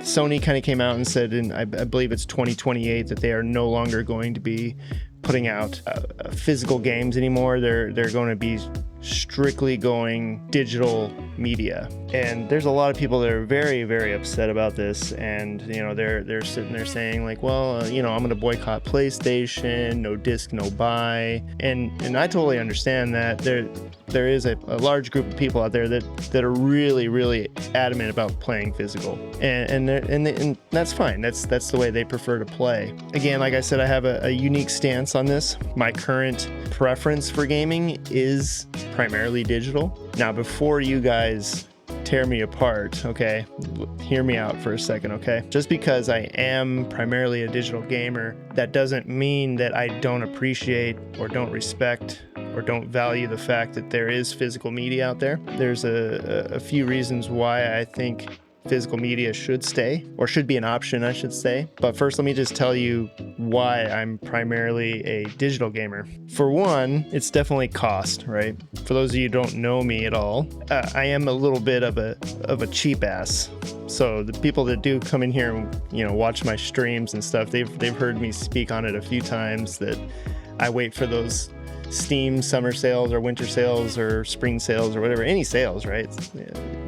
Sony kind of came out and said, in I believe it's 2028, that they are no longer going to be putting out physical games anymore. They're going to be strictly going digital media. And there's a lot of people that are very, very upset about this. And, you know, they're sitting there saying like, well, you know, I'm going to boycott PlayStation, no disc, no buy. And I totally understand that. There is a large group of people out there that are really, really adamant about playing physical, and that's fine. That's the way they prefer to play. Again, like I said, I have a unique stance on this. My current preference for gaming is primarily digital. Now, before you guys tear me apart, okay, hear me out for a second, okay? Just because I am primarily a digital gamer, that doesn't mean that I don't appreciate or don't respect or don't value the fact that there is physical media out there. There's a few reasons why I think physical media should stay, or should be an option, I should say. But first, let me just tell you why I'm primarily a digital gamer. For one, it's definitely cost, right? For those of you who don't know me at all, I am a little bit of a cheap ass. So the people that do come in here and, you know, watch my streams and stuff, they've heard me speak on it a few times, that I wait for those Steam summer sales or winter sales or spring sales or whatever, any sales, right?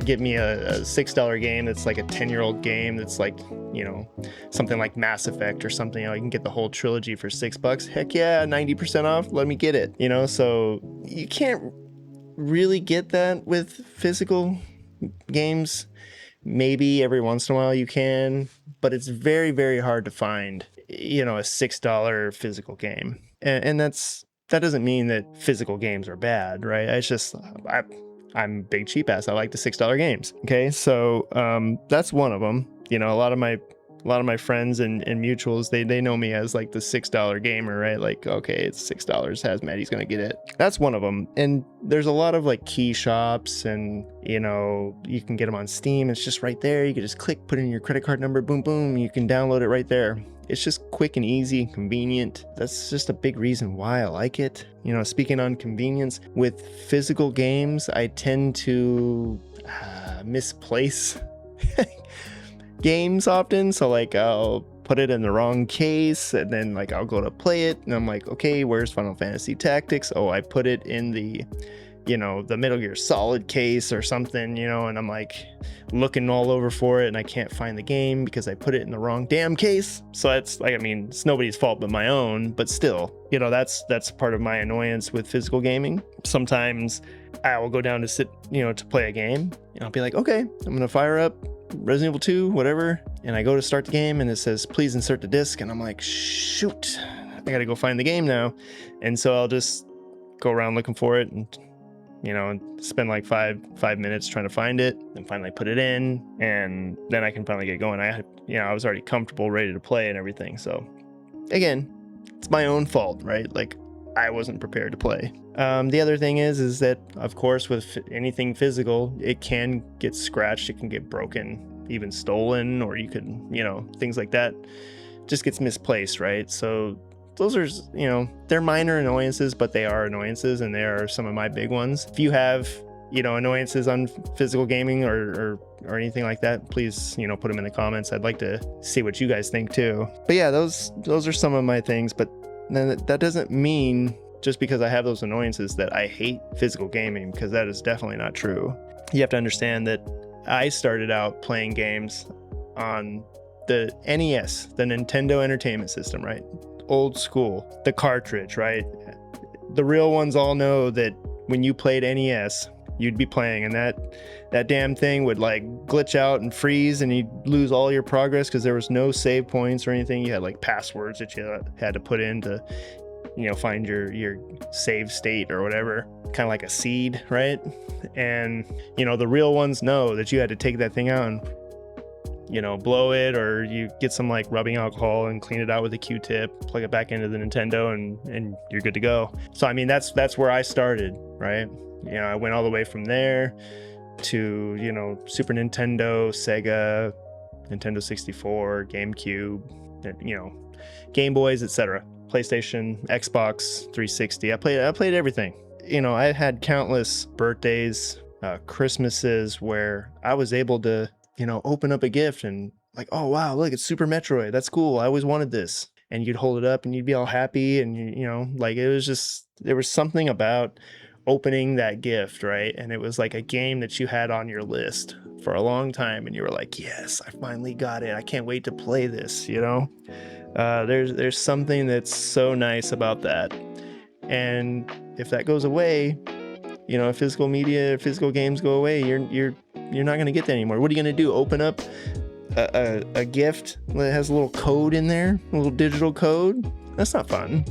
Get me a $6 game that's like a 10-year-old game that's like, you know, something like Mass Effect or something. You know, you can get the whole trilogy for $6. Heck yeah, 90% off, let me get it. You know, so you can't really get that with physical games. Maybe every once in a while you can, but it's very, very hard to find, you know, a $6 physical game. And that doesn't mean that physical games are bad, right? It's just, I'm a big cheap ass. I like the $6 games. Okay, so that's one of them. You know, a lot of my friends and mutuals, they know me as like the $6 gamer, right? Like, okay, it's $6. Hazmat, he's gonna get it. That's one of them. And there's a lot of like key shops, and you know, you can get them on Steam. It's just right there. You can just click, put in your credit card number, boom, boom. You can download it right there. It's just quick and easy and convenient. That's just a big reason why I like it. You know, speaking on convenience, with physical games, I tend to misplace games often. So like I'll put it in the wrong case, and then like I'll go to play it and I'm like, okay, where's Final Fantasy Tactics? Oh, I put it in the, you know, the Metal Gear Solid case or something, you know, and I'm like looking all over for it and I can't find the game because I put it in the wrong damn case. So that's like, I mean, it's nobody's fault but my own, but still, you know, that's part of my annoyance with physical gaming. Sometimes I will go down to sit, you know, to play a game, and I'll be like, okay, I'm gonna fire up Resident Evil 2, whatever, and I go to start the game and it says, please insert the disc, and I'm like, shoot, I gotta go find the game now. And so I'll just go around looking for it, and you know, and spend like five minutes trying to find it, and finally put it in, and then I can finally get going. I was already comfortable, ready to play and everything. So again, it's my own fault, right? Like, I wasn't prepared to play. The other thing is that, of course, with anything physical, it can get scratched, it can get broken, even stolen, or you could, you know, things like that just gets misplaced, right? So those are, you know, they're minor annoyances, but they are annoyances, and they are some of my big ones. If you have, you know, annoyances on physical gaming or anything like that, please, you know, put them in the comments. I'd like to see what you guys think too. But yeah, those are some of my things, but that doesn't mean just because I have those annoyances that I hate physical gaming, because that is definitely not true. You have to understand that I started out playing games on the NES, the Nintendo Entertainment System, right? Old school, the cartridge, right? The real ones all know that when you played NES, you'd be playing, and that damn thing would like glitch out and freeze, and you'd lose all your progress because there was no save points or anything. You had like passwords that you had to put in to, you know, find your save state or whatever, kind of like a seed, right? And you know, the real ones know that you had to take that thing out and, you know, blow it, or you get some like rubbing alcohol and clean it out with a Q-tip, plug it back into the Nintendo, and you're good to go. So I mean, that's where I started, right? You know, I went all the way from there to, you know, Super Nintendo, Sega, Nintendo 64, GameCube, you know, Game Boys, etc., PlayStation, Xbox 360. I played everything. You know, I had countless birthdays, Christmases where I was able to, you know, open up a gift and like, oh wow, look, it's Super Metroid. That's cool. I always wanted this. And you'd hold it up and you'd be all happy, and you know, like it was just, there was something about opening that gift, right? And it was like a game that you had on your list for a long time, and you were like, yes, I finally got it. I can't wait to play this, you know? There's something that's so nice about that. And if that goes away, you know, if physical games go away, you're not gonna get that anymore. What are you gonna do? Open up a gift that has a little code in there, a little digital code? That's not fun.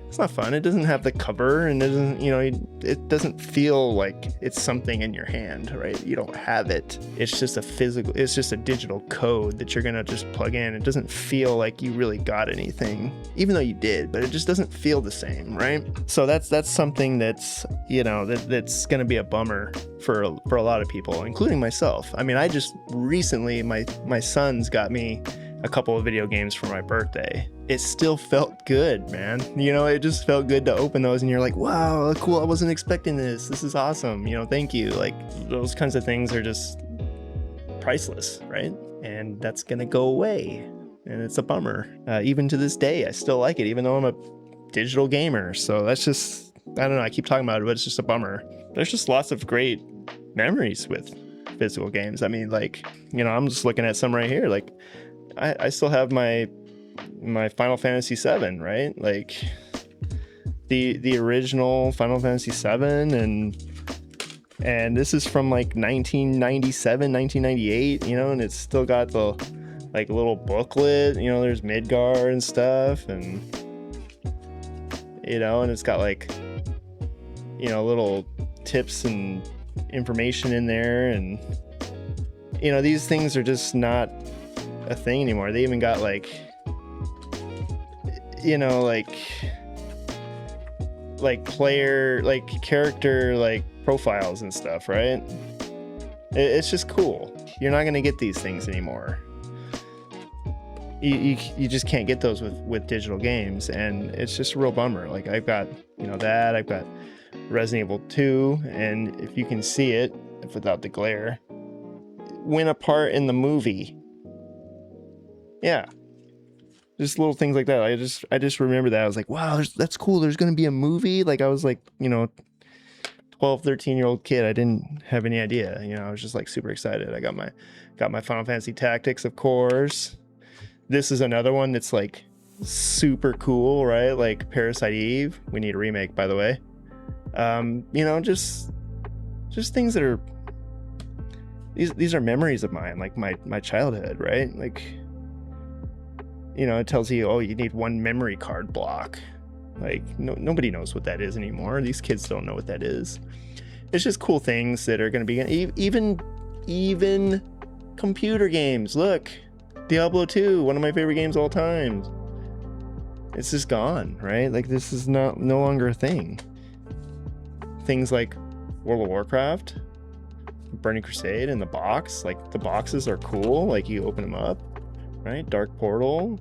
It's not fun. It doesn't have the cover, and it doesn't, you know, it doesn't feel like it's something in your hand, right? You don't have it. It's just a digital code that you're gonna just plug in. It doesn't feel like you really got anything, even though you did, but it just doesn't feel the same, right? So that's something that's, you know, that's gonna be a bummer for a lot of people, including myself. I mean, I just recently, my sons got me a couple of video games for my birthday. It still felt good, man. You know, it just felt good to open those and you're like, wow, cool. I wasn't expecting this. This is awesome. You know, thank you. Like, those kinds of things are just priceless, right? And that's gonna go away. And it's a bummer. Even to this day, I still like it, even though I'm a digital gamer. So that's just, I don't know, I keep talking about it, but it's just a bummer. There's just lots of great memories with physical games. I mean, like, you know, I'm just looking at some right here. Like, I still have my Final Fantasy VII, right? Like the original Final Fantasy VII, and this is from like 1997, 1998, you know, and it's still got the like little booklet, you know, there's Midgar and stuff, and you know, and it's got like, you know, little tips and information in there, and you know, these things are just not a thing anymore. They even got like, you know, like player, like character, like profiles and stuff, right? It's just cool. You're not gonna get these things anymore. You just can't get those with digital games, and it's just a real bummer. Like, I've got, you know, that, I've got Resident Evil 2, and if you can see it, if without the glare, went apart in the movie. Yeah, just little things like that. I just remember that. I was like, wow, that's cool. There's going to be a movie. Like, I was like, you know, 12, 13-year-old kid. I didn't have any idea. You know, I was just like super excited. I got my Final Fantasy Tactics, of course. This is another one that's like super cool, right? Like Parasite Eve. We need a remake, by the way. You know, just things that are, these are memories of mine, like my childhood, right? Like, you know, it tells you, oh, you need one memory card block. Like, nobody knows what that is anymore. These kids don't know what that is. It's just cool things that are going to be, even computer games. Look, Diablo 2, one of my favorite games of all time. It's just gone, right? Like, this is no longer a thing. Things like World of Warcraft, Burning Crusade, and the box. Like, the boxes are cool. Like, you open them up, right? Dark Portal,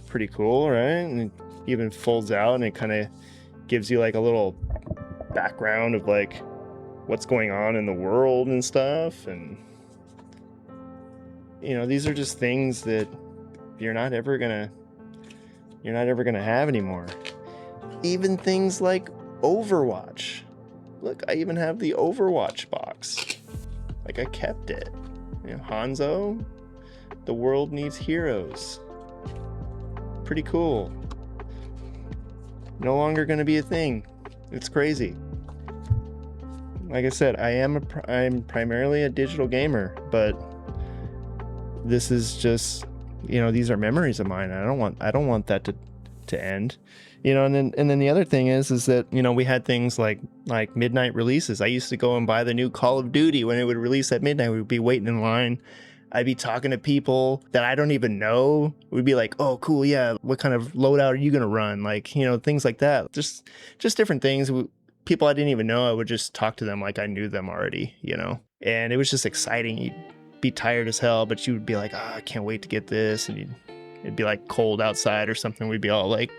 pretty cool, right? And it even folds out, and it kind of gives you like a little background of like what's going on in the world and stuff. And you know, these are just things that you're not ever gonna have anymore. Even things like Overwatch. Look, I even have the Overwatch box. Like, I kept it. You know, Hanzo, the world needs heroes. Pretty cool. No longer going to be a thing. It's crazy. Like I said, I'm primarily a digital gamer, but this is just, you know, these are memories of mine. I don't want that to end. You know, and then the other thing is that, you know, we had things like midnight releases. I used to go and buy the new Call of Duty when it would release at midnight. We'd be waiting in line. I'd be talking to people that I don't even know. We'd be like, oh, cool, yeah, what kind of loadout are you going to run? Like, you know, things like that. Just different things. People I didn't even know, I would just talk to them like I knew them already, you know? And it was just exciting. You'd be tired as hell, but you would be like, oh, I can't wait to get this. And it'd be like cold outside or something. We'd be all like,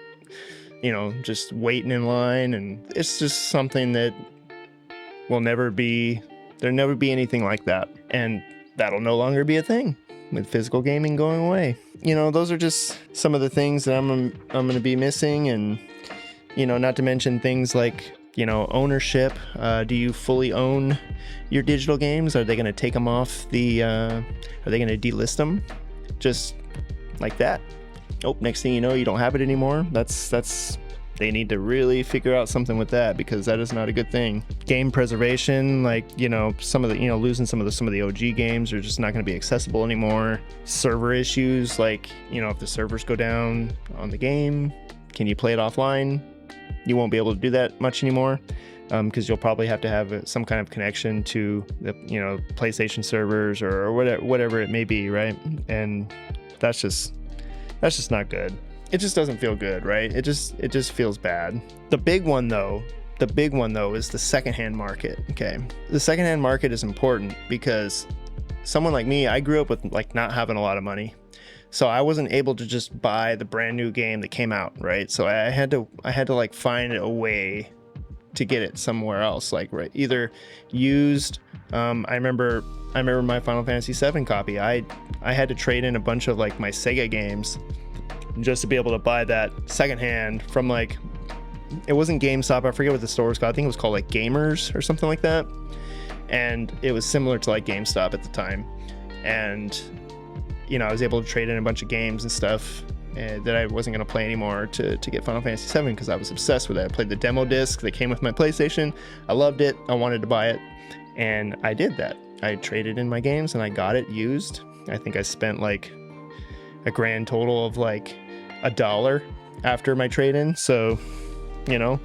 you know, just waiting in line. And it's just something that there'll never be anything like that. And that'll no longer be a thing. with physical gaming going away. You know, those are just some of the things that I'm going to be missing. And, you know, not to mention things like, you know, ownership. Do you fully own your digital games? Are they going to take them off the, are they going to delist them? Just like that. Oh, next thing you know, you don't have it anymore. That's they need to really figure out something with that, because that is not a good thing. Game preservation, like, you know, some of the, you know, losing some of the OG games are just not going to be accessible anymore. Server issues, like, you know, if the servers go down on the game, can you play it offline? You won't be able to do that much anymore, because you'll probably have to have some kind of connection to the, you know, PlayStation servers or whatever it may be, right? And that's just not good. It just doesn't feel good, right? It just feels bad. The big one though is the secondhand market. Okay, the secondhand market is important because someone like me, I grew up with like not having a lot of money, so I wasn't able to just buy the brand new game that came out, right? So I had to like find a way to get it somewhere else, like, right, either used. I remember my Final Fantasy VII copy. I had to trade in a bunch of like my Sega games just to be able to buy that secondhand from, like, it wasn't GameStop, I forget what the store was called. I think it was called like Gamers or something like that, and it was similar to like GameStop at the time. And, you know, I was able to trade in a bunch of games and stuff that I wasn't going to play anymore to get Final Fantasy VII, because I was obsessed with it. I played the demo disc that came with my PlayStation. I loved it. I wanted to buy it, and I did that. I traded in my games and I got it used. I think I spent like a grand total of like $1 after my trade-in. So, you know,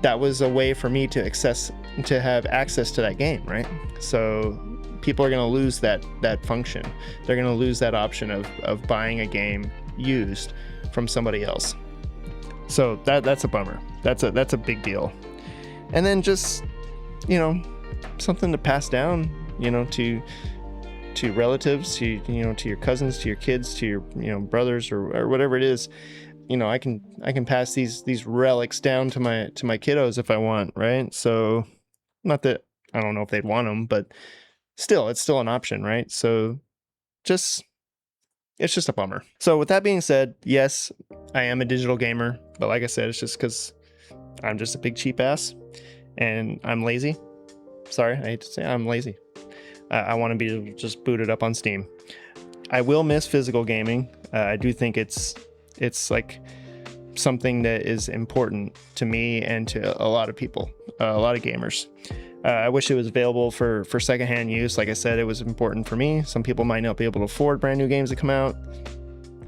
that was a way for me to have access to that game, right? So people are going to lose that function. They're going to lose that option of buying a game used from somebody else. So that's a bummer. That's a big deal. And then just, you know, something to pass down, you know, to relatives, to, you know, to your cousins, to your kids, to your, you know, brothers or whatever it is. You know, I can pass these relics down to my kiddos if I want, right? So, not that I don't know if they'd want them, but still, it's still an option, right? So it's just a bummer. So with that being said, yes, I am a digital gamer, but like I said, it's just because I'm just a big cheap ass and I'm lazy. Sorry, I hate to say I'm lazy. I want to be just booted up on Steam. I will miss physical gaming. I do think it's like something that is important to me and to a lot of people, a lot of gamers. I wish it was available for secondhand use. Like I said, it was important for me. Some people might not be able to afford brand new games that come out.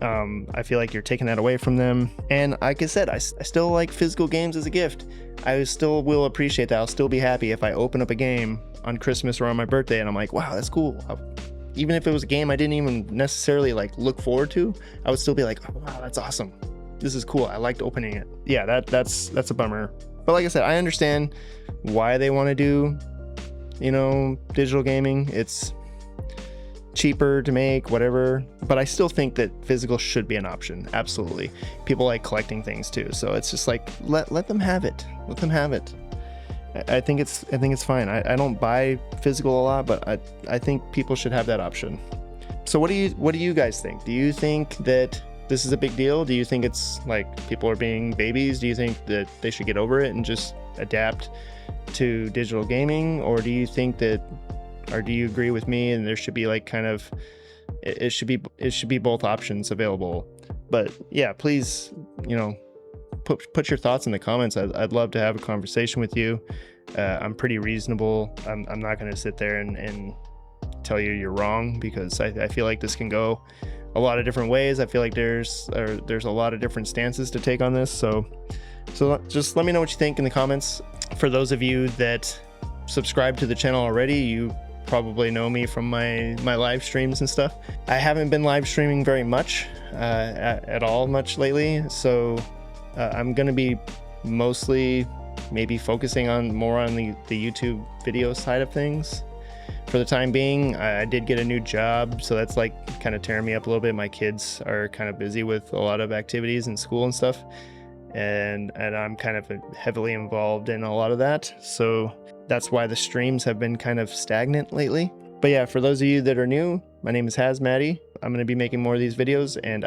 I feel like you're taking that away from them. And like I said, I still like physical games as a gift. I still will appreciate that. I'll still be happy if I open up a game on Christmas or on my birthday and I'm like, wow, that's cool. Even if it was a game I didn't even necessarily like look forward to, I would still be like, oh, wow, that's awesome. This is cool. I liked opening it. Yeah, that's a bummer. But like I said, I understand why they want to do, you know, digital gaming. It's cheaper to make, whatever. But I still think that physical should be an option. Absolutely. People like collecting things too. So it's just like, let them have it. Let them have it. I think it's fine. I don't buy physical a lot, but I think people should have that option. So what do you guys think? Do you think that this is a big deal? Do you think it's like people are being babies? Do you think that they should get over it and just adapt to digital gaming? Or do you think that, or do you agree with me and there should be like kind of, it should be both options available? But yeah, please, you know, put your thoughts in the comments. I'd love to have a conversation with you. I'm pretty reasonable. I'm not going to sit there and tell you you're wrong, because I feel like this can go a lot of different ways. I feel like there's a lot of different stances to take on this. So just let me know what you think in the comments. For those of you that subscribe to the channel already, you probably know me from my live streams and stuff. I haven't been live streaming very much at all much lately. So I'm going to be mostly maybe focusing more on the YouTube video side of things for the time being. I did get a new job, so that's like kind of tearing me up a little bit. My kids are kind of busy with a lot of activities in school and stuff, and I'm kind of heavily involved in a lot of that. So that's why the streams have been kind of stagnant lately. But yeah, for those of you that are new, My name is Hazmatty. I'm going to be making more of these videos, and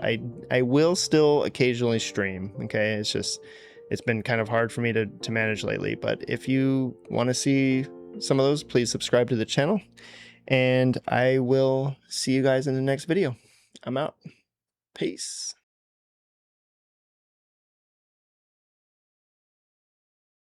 I will still occasionally stream. Okay, it's been kind of hard for me to manage lately. But if you want to see some of those, please subscribe to the channel, and I will see you guys in the next video. I'm out. Peace.